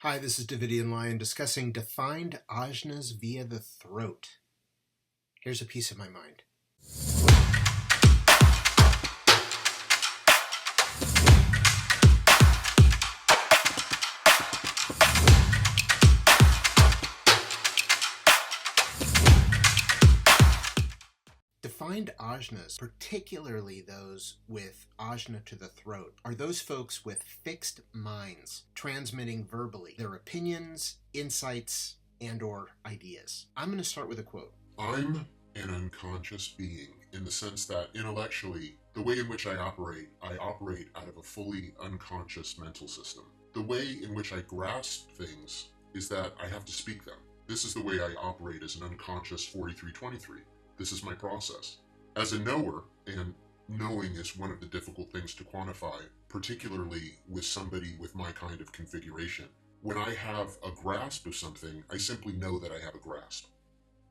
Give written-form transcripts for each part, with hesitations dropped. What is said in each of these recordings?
Hi, this is Davidian Lyon discussing defined ajnas via the throat. Here's a piece of my mind. Defined ajnas, particularly those with ajna to the throat, are those folks with fixed minds, transmitting verbally their opinions, insights, and/or ideas. I'm going to start with a quote. I'm an unconscious being in the sense that intellectually, the way in which I operate out of a fully unconscious mental system. The way in which I grasp things is that I have to speak them. This is the way I operate as an unconscious 4323. This is my process. As a knower, and knowing is one of the difficult things to quantify, particularly with somebody with my kind of configuration. When I have a grasp of something, I simply know that I have a grasp.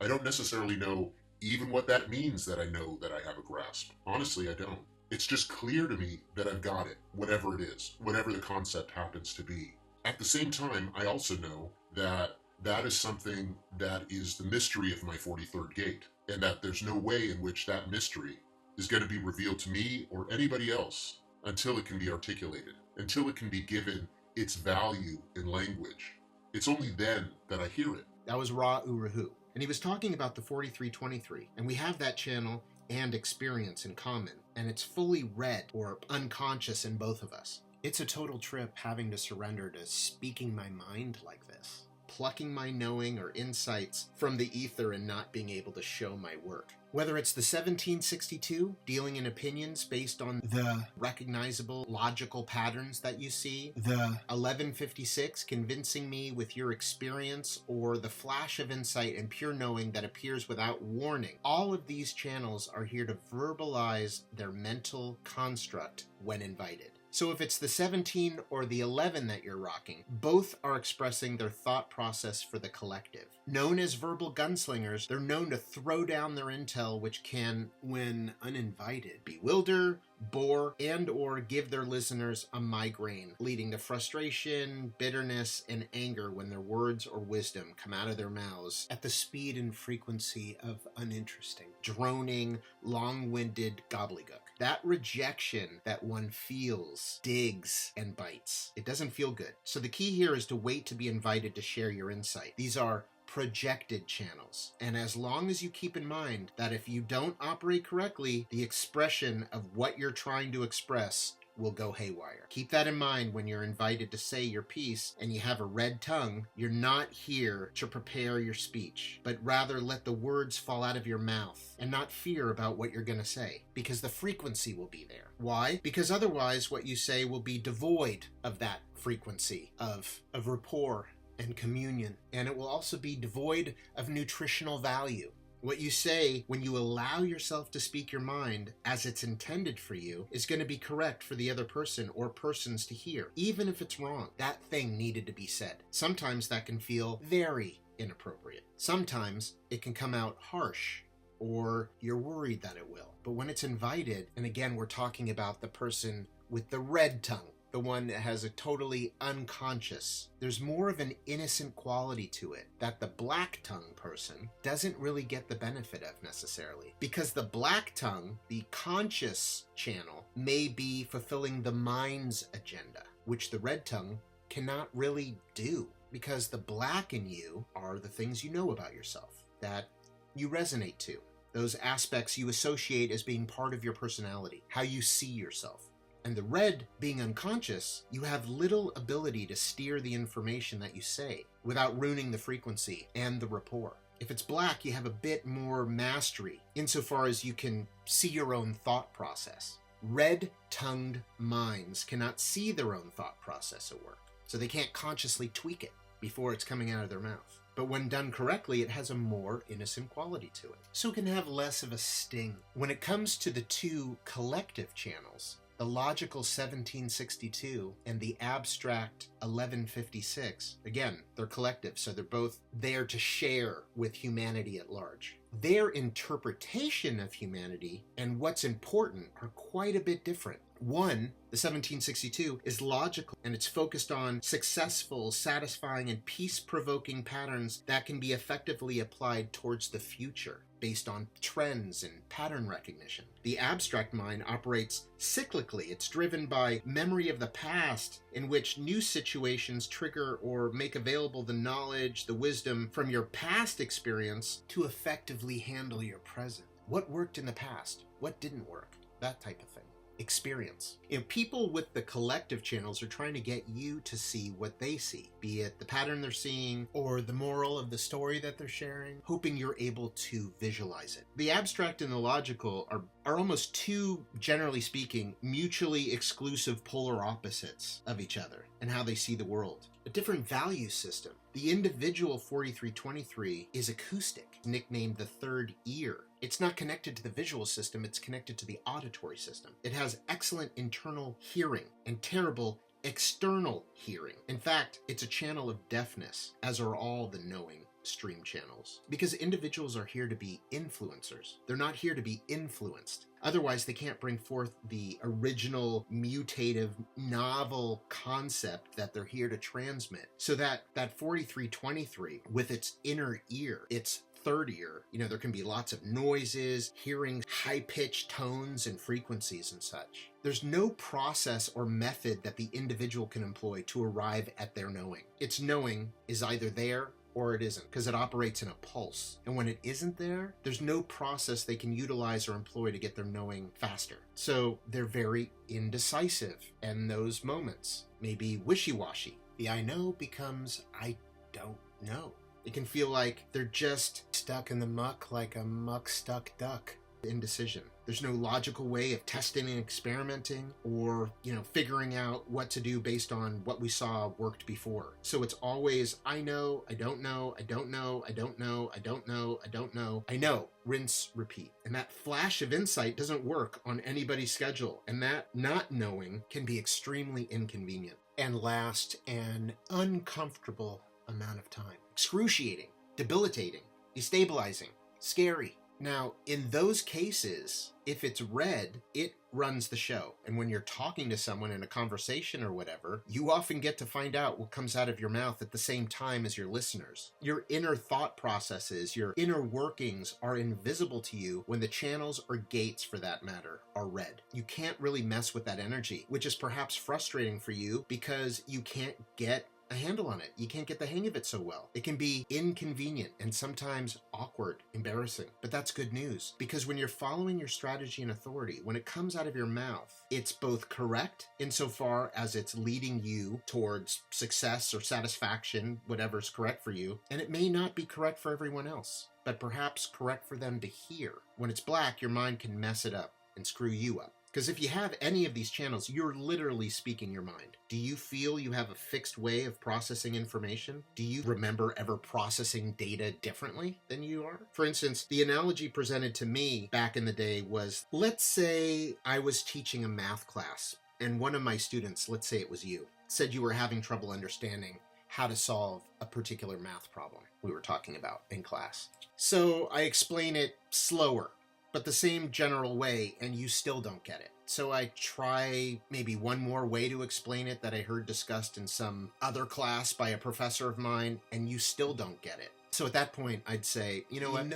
I don't necessarily know even what that means that I know that I have a grasp. Honestly, I don't. It's just clear to me that I've got it, whatever it is, whatever the concept happens to be. At the same time, I also know that that is something that is the mystery of my 43rd gate, and that there's no way in which that mystery is going to be revealed to me or anybody else until it can be articulated, until it can be given its value in language. It's only then that I hear it. That was Ra Urahu, and he was talking about the 4323, and we have that channel and experience in common, and it's fully red or unconscious in both of us. It's a total trip having to surrender to speaking my mind like this, plucking my knowing or insights from the ether and not being able to show my work. Whether it's the 1762, dealing in opinions based on the recognizable logical patterns that you see, the 1156, convincing me with your experience, or the flash of insight and pure knowing that appears without warning, all of these channels are here to verbalize their mental construct when invited. So if it's the 17 or the 11 that you're rocking, both are expressing their thought process for the collective. Known as verbal gunslingers, they're known to throw down their intel, which can, when uninvited, bewilder, bore, and/or give their listeners a migraine, leading to frustration, bitterness, and anger when their words or wisdom come out of their mouths at the speed and frequency of uninteresting, droning, long-winded gobbledygook. That rejection that one feels, digs, and bites. It doesn't feel good. So the key here is to wait to be invited to share your insight. These are projected channels. And as long as you keep in mind that if you don't operate correctly, the expression of what you're trying to express will go haywire. Keep that in mind when you're invited to say your piece and you have a red tongue. You're not here to prepare your speech, but rather let the words fall out of your mouth and not fear about what you're going to say, because the frequency will be there. Why? Because otherwise what you say will be devoid of that frequency of rapport and communion, and it will also be devoid of nutritional value. What you say when you allow yourself to speak your mind as it's intended for you is going to be correct for the other person or persons to hear, even if it's wrong. That thing needed to be said. Sometimes that can feel very inappropriate. Sometimes it can come out harsh, or you're worried that it will. But when it's invited, and again, we're talking about the person with the red tongue, the one that has a totally unconscious, there's more of an innocent quality to it that the black tongue person doesn't really get the benefit of necessarily. Because the black tongue, the conscious channel, may be fulfilling the mind's agenda, which the red tongue cannot really do. Because the black in you are the things you know about yourself, that you resonate to, those aspects you associate as being part of your personality, how you see yourself. And the red, being unconscious, you have little ability to steer the information that you say without ruining the frequency and the rapport. If it's black, you have a bit more mastery insofar as you can see your own thought process. Red-tongued minds cannot see their own thought process at work, so they can't consciously tweak it before it's coming out of their mouth. But when done correctly, it has a more innocent quality to it, so it can have less of a sting. When it comes to the two collective channels, the logical 1762 and the abstract 1156, again, they're collective, so they're both there to share with humanity at large. Their interpretation of humanity and what's important are quite a bit different. One, the 1762, is logical, and it's focused on successful, satisfying, and peace-provoking patterns that can be effectively applied towards the future, based on trends and pattern recognition. The abstract mind operates cyclically. It's driven by memory of the past, in which new situations trigger or make available the knowledge, the wisdom from your past experience to effectively handle your present. What worked in the past? What didn't work? That type of thing. Experience. People with the collective channels are trying to get you to see what they see, be it the pattern they're seeing or the moral of the story that they're sharing, hoping you're able to visualize it. The abstract and the logical are almost two, generally speaking, mutually exclusive polar opposites of each other and how they see the world. A different value system. The individual 4323 is acoustic, nicknamed the third ear. It's not connected to the visual system, it's connected to the auditory system. It has excellent internal hearing and terrible external hearing. In fact, it's a channel of deafness, as are all the knowing stream channels. Because individuals are here to be influencers. They're not here to be influenced. Otherwise, they can't bring forth the original, mutative, novel concept that they're here to transmit. So that 4323, with its inner ear, its third ear, there can be lots of noises, hearing high-pitched tones and frequencies and such. There's no process or method that the individual can employ to arrive at their knowing. Its knowing is either there or it isn't, because it operates in a pulse. And when it isn't there, there's no process they can utilize or employ to get their knowing faster. So they're very indecisive, and those moments may be wishy-washy. The I know becomes I don't know. It can feel like they're just stuck in the muck like a muck-stuck duck. Indecision. There's no logical way of testing and experimenting or, figuring out what to do based on what we saw worked before. So it's always, I know, I don't know, I don't know, I don't know, I don't know, I don't know, I know, rinse, repeat. And that flash of insight doesn't work on anybody's schedule. And that not knowing can be extremely inconvenient. And last, an uncomfortable amount of time. Excruciating, debilitating, destabilizing, scary. Now, in those cases, if it's red, it runs the show. And when you're talking to someone in a conversation or whatever, you often get to find out what comes out of your mouth at the same time as your listeners. Your inner thought processes, your inner workings are invisible to you when the channels or gates, for that matter, are red. You can't really mess with that energy, which is perhaps frustrating for you because you can't get a handle on it. You can't get the hang of it so well. It can be inconvenient and sometimes awkward, embarrassing, but that's good news, because when you're following your strategy and authority, when it comes out of your mouth, it's both correct insofar as it's leading you towards success or satisfaction, whatever's correct for you, and it may not be correct for everyone else, but perhaps correct for them to hear. When it's black, your mind can mess it up and screw you up. Because if you have any of these channels, you're literally speaking your mind. Do you feel you have a fixed way of processing information? Do you remember ever processing data differently than you are? For instance, the analogy presented to me back in the day was, let's say I was teaching a math class, and one of my students, let's say it was you, said you were having trouble understanding how to solve a particular math problem we were talking about in class. So I explain it slower, but the same general way, and you still don't get it. So I try maybe one more way to explain it that I heard discussed in some other class by a professor of mine, and you still don't get it. So at that point, I'd say,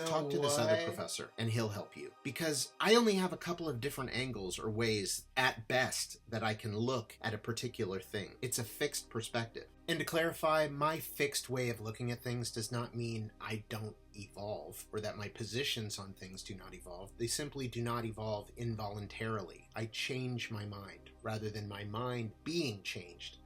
talk to this other professor, and he'll help you. Because I only have a couple of different angles or ways, at best, that I can look at a particular thing. It's a fixed perspective. And to clarify, my fixed way of looking at things does not mean I don't evolve, or that my positions on things do not evolve. They simply do not evolve involuntarily. I change my mind, rather than my mind being changed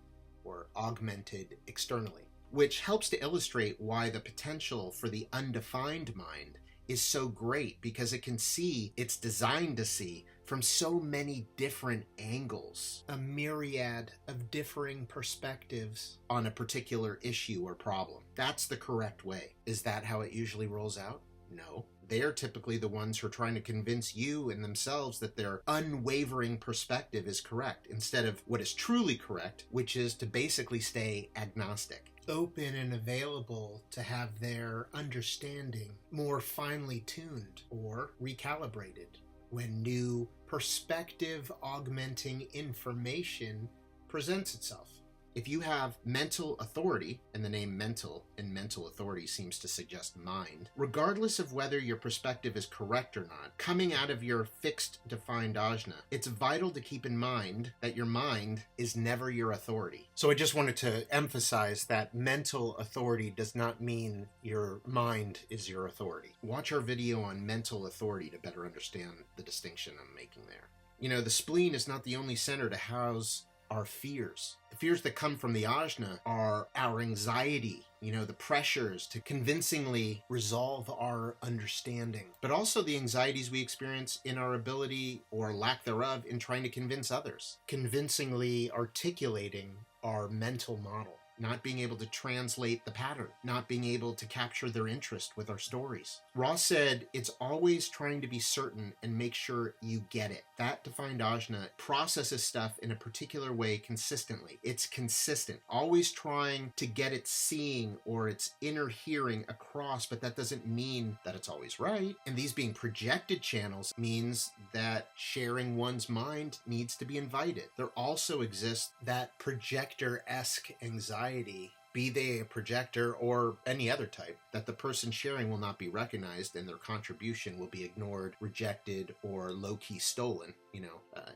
or augmented externally. Which helps to illustrate why the potential for the undefined mind is so great, because it can see, it's designed to see, from so many different angles, a myriad of differing perspectives on a particular issue or problem. That's the correct way. Is that how it usually rolls out? No. They are typically the ones who are trying to convince you and themselves that their unwavering perspective is correct, instead of what is truly correct, which is to basically stay agnostic. Open and available to have their understanding more finely tuned or recalibrated when new perspective augmenting information presents itself. If you have mental authority, and the name mental and mental authority seems to suggest mind, regardless of whether your perspective is correct or not, coming out of your fixed defined ajna, it's vital to keep in mind that your mind is never your authority. So I just wanted to emphasize that mental authority does not mean your mind is your authority. Watch our video on mental authority to better understand the distinction I'm making there. You know, the spleen is not the only center to house our fears. The fears that come from the ajna are our anxiety, the pressures to convincingly resolve our understanding, but also the anxieties we experience in our ability or lack thereof in trying to convince others, convincingly articulating our mental model, not being able to translate the pattern, not being able to capture their interest with our stories. Ross said, it's always trying to be certain and make sure you get it. That defined ajna processes stuff in a particular way consistently. It's consistent, always trying to get its seeing or its inner hearing across, but that doesn't mean that it's always right. And these being projected channels means that sharing one's mind needs to be invited. There also exists that projector-esque anxiety, be they a projector or any other type, that the person sharing will not be recognized and their contribution will be ignored, rejected, or low-key stolen.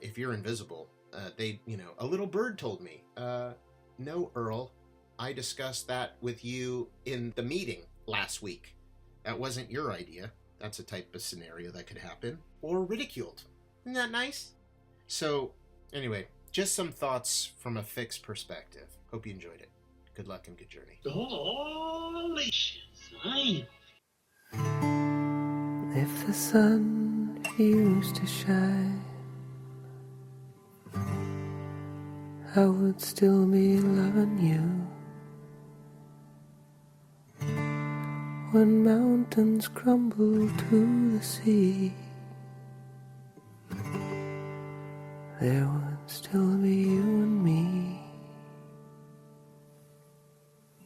If you're invisible, a little bird told me, no, Earl, I discussed that with you in the meeting last week. That wasn't your idea. That's a type of scenario that could happen. Or ridiculed. Isn't that nice? So, anyway, just some thoughts from a fixed perspective. Hope you enjoyed it. Good luck and good journey. Holy shit, son. If the sun refused to shine, I would still be loving you. When mountains crumble to the sea, there would still be you.